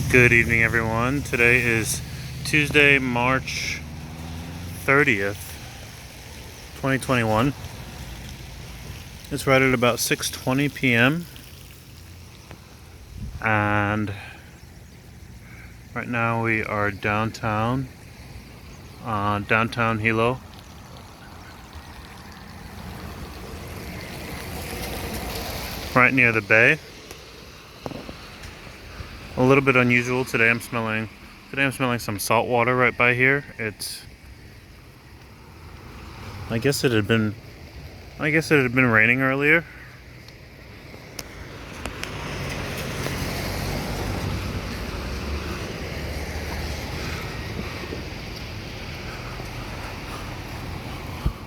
Good evening, everyone. Today is Tuesday, March 30th, 2021. It's right at about 6:20 p.m. and right now we are downtown Hilo. Right near the bay. A little bit unusual today. I'm smelling some salt water right by here. I guess it had been raining earlier.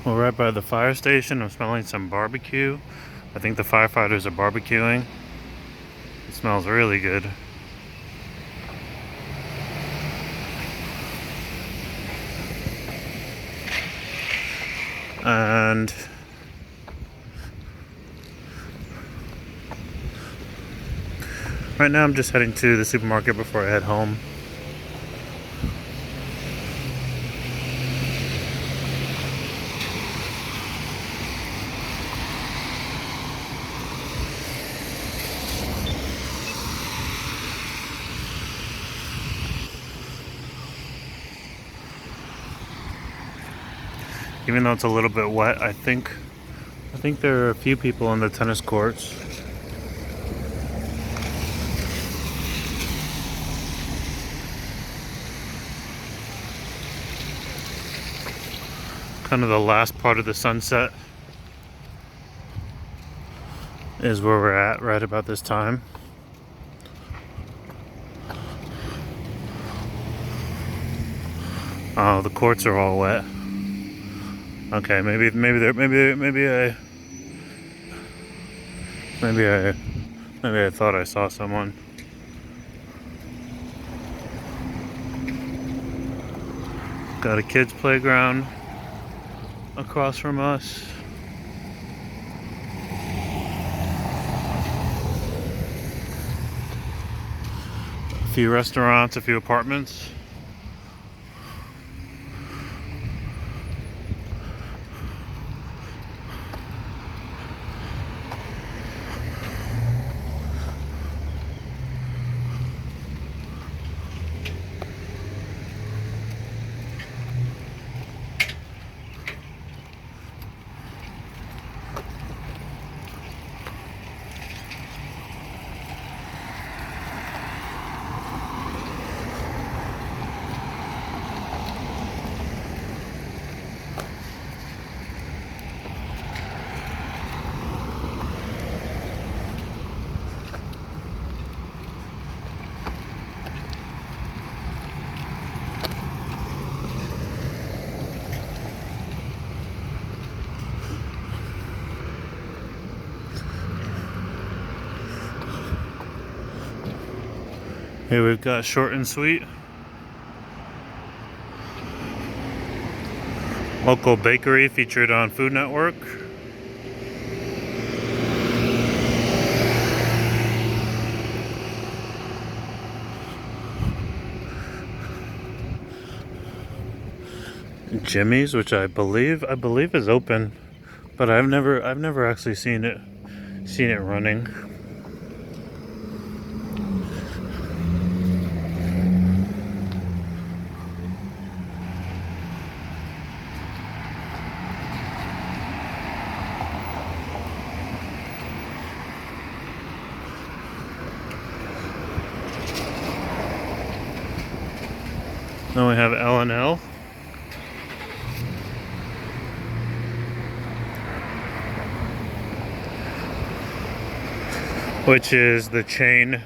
We're right by the fire station. I'm smelling some barbecue. I think the firefighters are barbecuing. It smells really good. And right now I'm just heading to the supermarket before I head home. Even though it's a little bit wet, I think there are a few people in the tennis courts. Kind of the last part of the sunset is where we're at right about this time. Oh, the courts are all wet. Okay, maybe I thought I saw someone. Got a kids' playground across from us. A few restaurants, a few apartments. Here we've got Short and Sweet. Local bakery featured on Food Network. Jimmy's, which I believe is open, but I've never actually seen it running. Then we have L&L. Which is the chain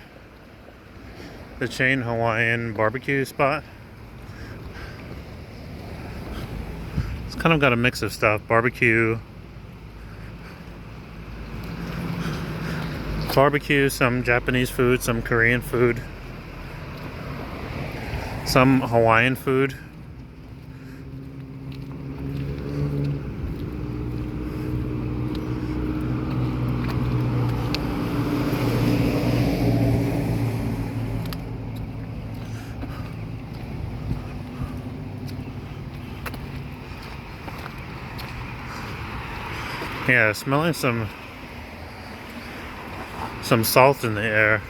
Hawaiian barbecue spot. It's kind of got a mix of stuff. Barbecue, some Japanese food, some Korean food, some Hawaiian food. Yeah, smelling some salt in the air.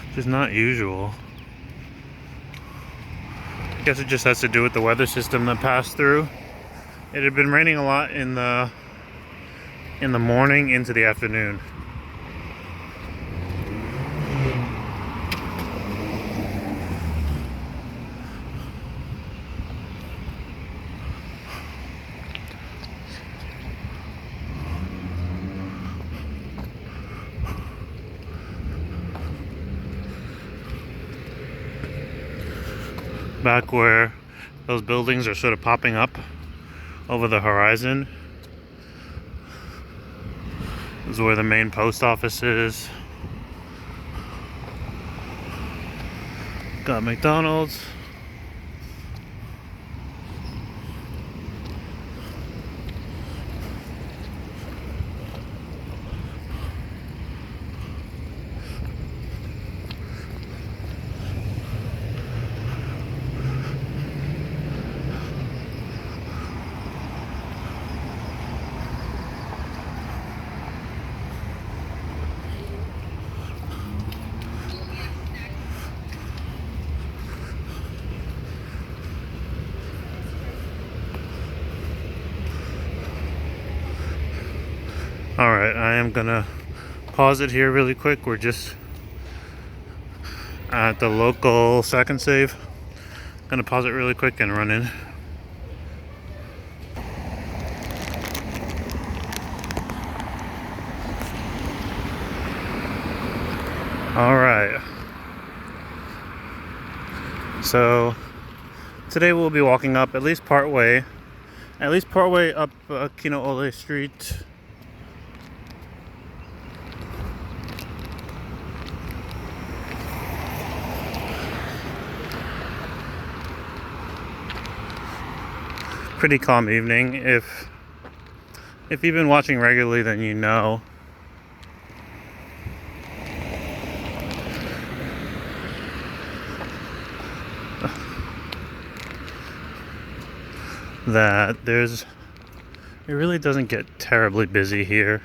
Which is not usual. I guess it just has to do with the weather system that passed through. It had been raining a lot in the morning into the afternoon. Back where those buildings are sort of popping up over the horizon is where the main post office is. Got McDonald's. Alright, I am gonna pause it here really quick. We're just at the local Sack and Save. Gonna pause it really quick and run in. Alright. So today we'll be walking up at least part way up Kinoole Street. Pretty calm evening. If you've been watching regularly, then you know that it really doesn't get terribly busy here.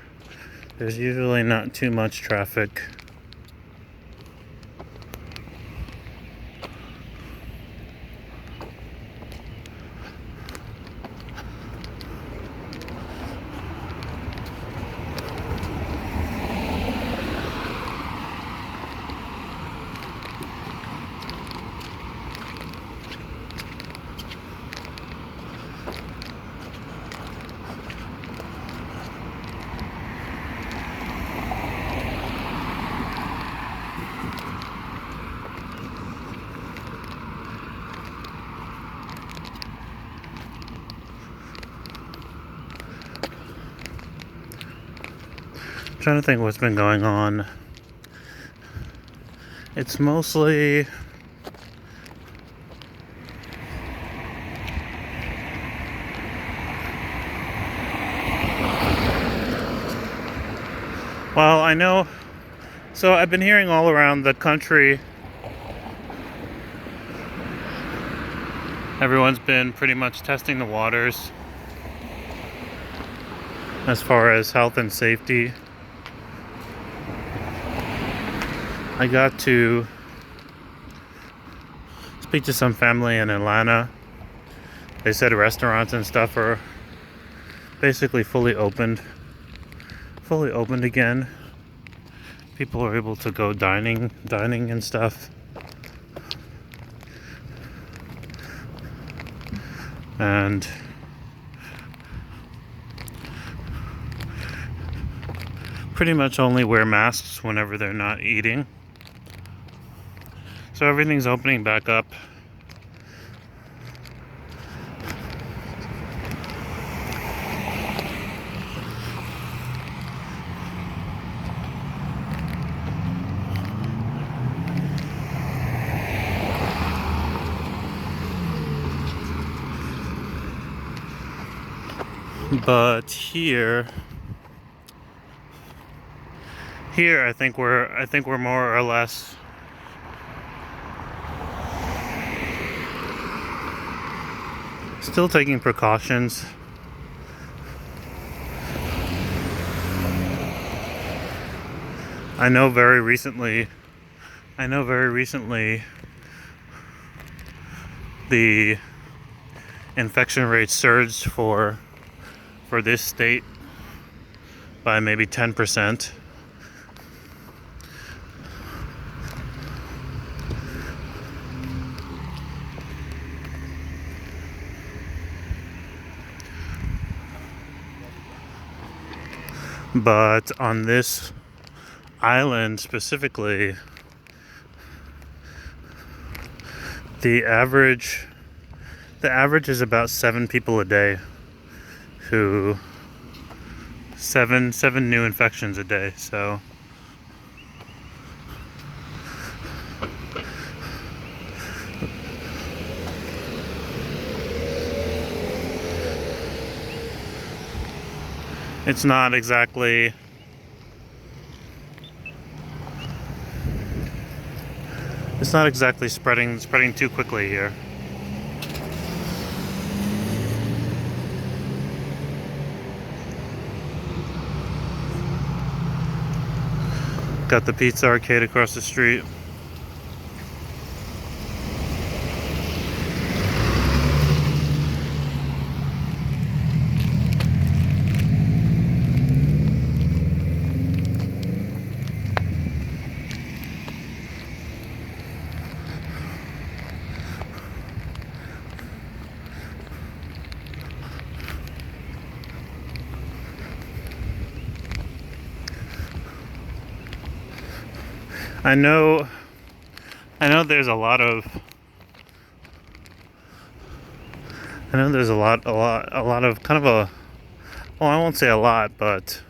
There's usually not too much traffic. Trying to think what's been going on. It's mostly well, I know. So I've been hearing all around the country, everyone's been pretty much testing the waters as far as health and safety. I got to speak to some family in Atlanta. They said restaurants and stuff are basically fully opened again. People are able to go dining and stuff. And pretty much only wear masks whenever they're not eating. So everything's opening back up. But here I think we're more or less Still taking precautions. I know very recently the infection rate surged for this state by maybe 10%. But on this island specifically, the average is about 7 people a day who seven new infections a day. So it's not exactly spreading too quickly here. Got the pizza arcade across the street. I know there's a lot of kind of a, well, I won't say a lot, but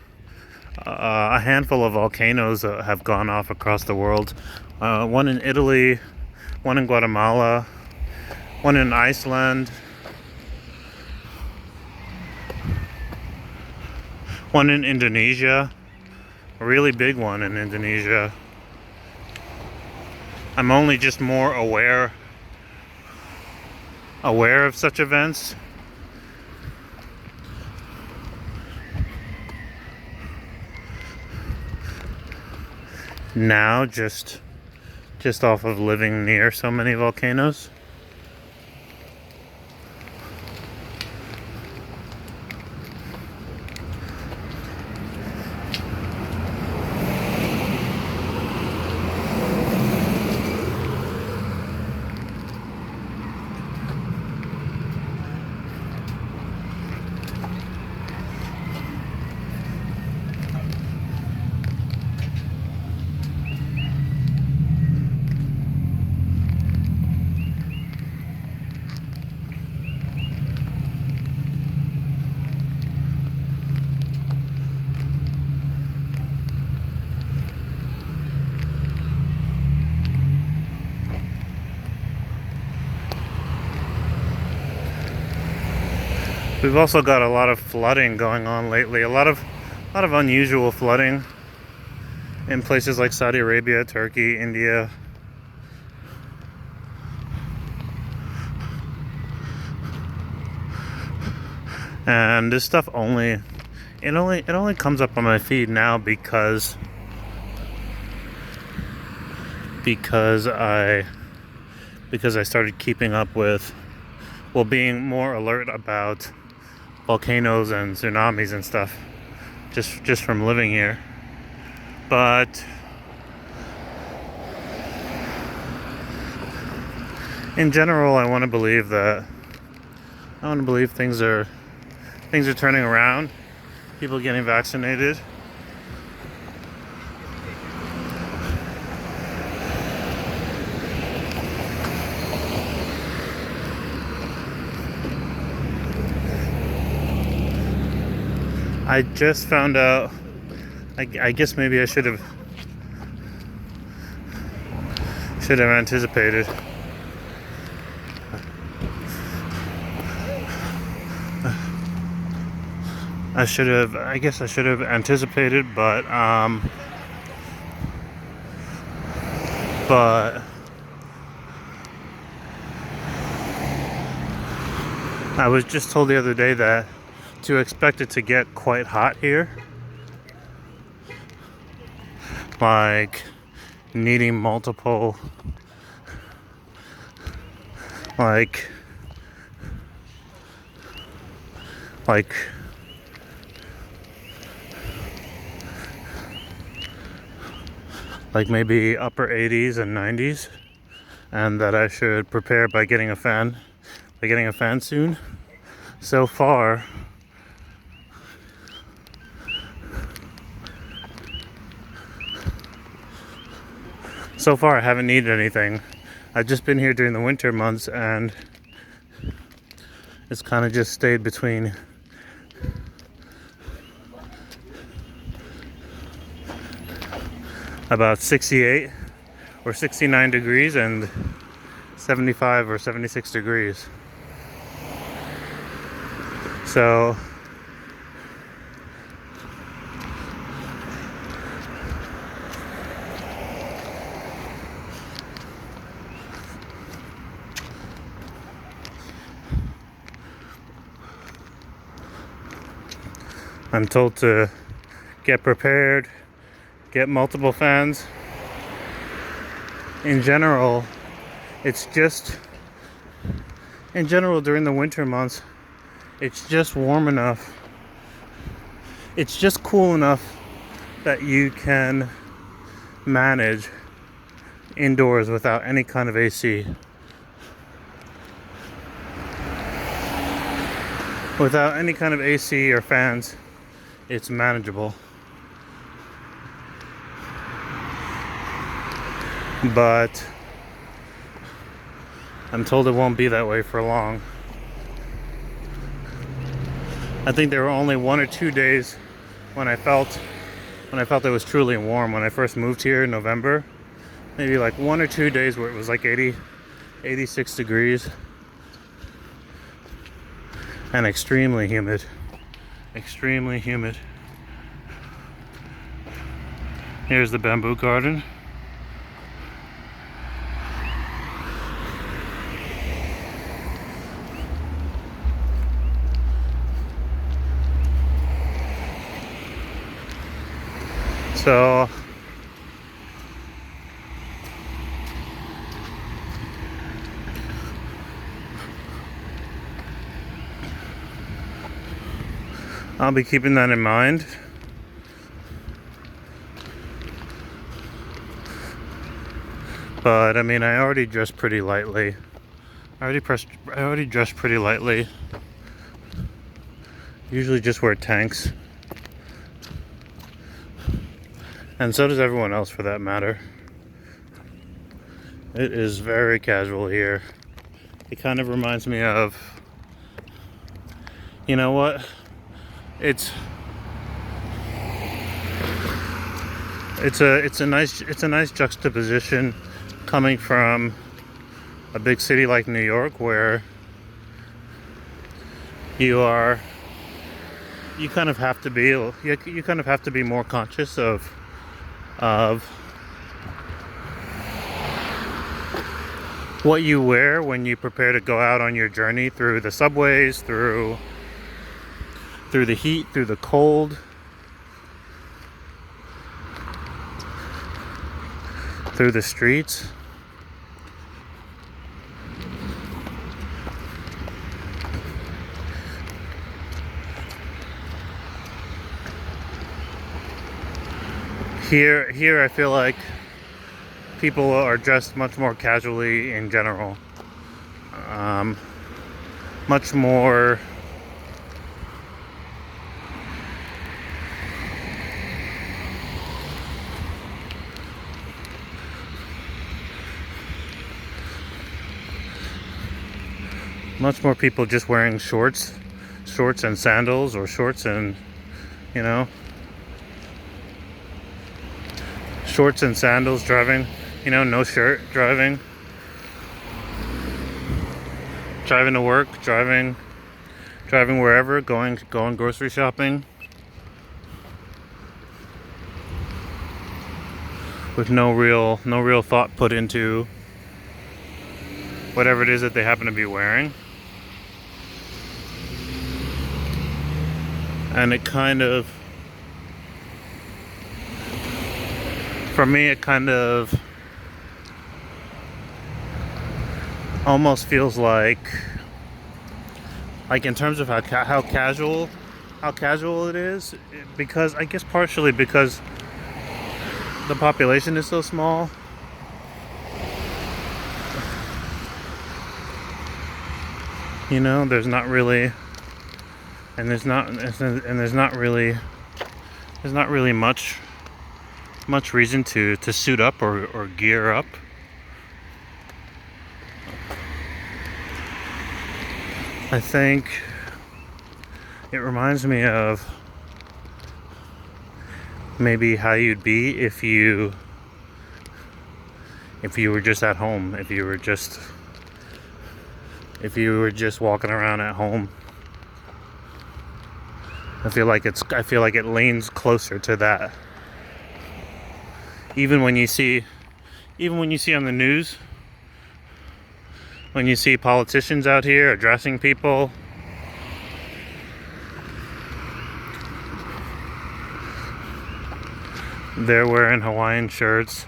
a handful of volcanoes have gone off across the world. One in Italy, one in Guatemala, one in Iceland, one in Indonesia, a really big one in Indonesia. I'm only just more aware of such events now, just off of living near so many volcanoes. We've also got a lot of flooding going on lately. A lot of unusual flooding in places like Saudi Arabia, Turkey, India. And this stuff only comes up on my feed now because I started keeping up with, well, being more alert about volcanoes and tsunamis and stuff just from living here. But in general, I want to believe things are turning around. People getting vaccinated. I just found out, I guess maybe I should have anticipated. I guess I should have anticipated, but I was just told the other day that to expect it to get quite hot here, like needing multiple, like maybe upper 80s and 90s, and that I should prepare by getting a fan soon. So far, I haven't needed anything. I've just been here during the winter months, and it's kind of just stayed between about 68 or 69 degrees and 75 or 76 degrees. So I'm told to get prepared, get multiple fans. In general, during the winter months, it's just warm enough. It's just cool enough that you can manage indoors without any kind of AC. Without any kind of AC or fans, it's manageable. But I'm told it won't be that way for long. I think there were only 1 or 2 days when I felt it was truly warm when I first moved here in November. Maybe like 1 or 2 days where it was like 86 degrees and extremely humid. Here's the bamboo garden. So I'll be keeping that in mind. But I mean, I already dressed pretty lightly. I already dressed pretty lightly. Usually just wear tanks. And so does everyone else for that matter. It is very casual here. It kind of reminds me of, you know what? It's a nice juxtaposition coming from a big city like New York, where you kind of have to be more conscious of what you wear when you prepare to go out on your journey through the subways, through the heat, through the cold, through the streets. Here I feel like people are dressed much more casually in general. Much more people just wearing shorts and sandals, or shorts and, shorts and sandals, driving, no shirt, driving to work, driving wherever, going grocery shopping with no real thought put into whatever it is that they happen to be wearing. And it kind of, for me, it kind of almost feels like in terms of how casual it is, because I guess partially because the population is so small. You know, there's not really much reason to suit up or gear up. I think it reminds me of maybe how you'd be if you were just at home, if you were just walking around at home. I feel like it leans closer to that. Even when you see on the news, when you see politicians out here addressing people, they're wearing Hawaiian shirts.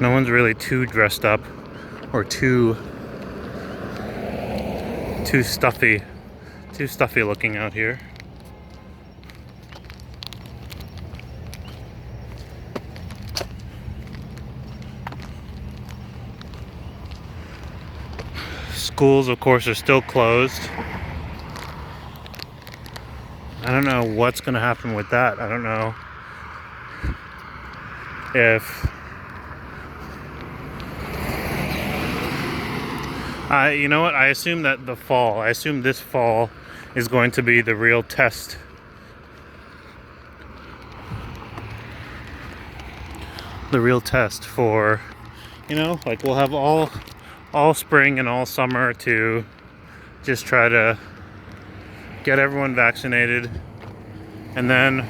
No one's really too dressed up or too stuffy looking out here. Schools, of course, are still closed. I don't know what's going to happen with that. I don't know if you know what? I assume this fall is going to be the real test. The real test for, you know, like we'll have all spring and all summer to just try to get everyone vaccinated, and then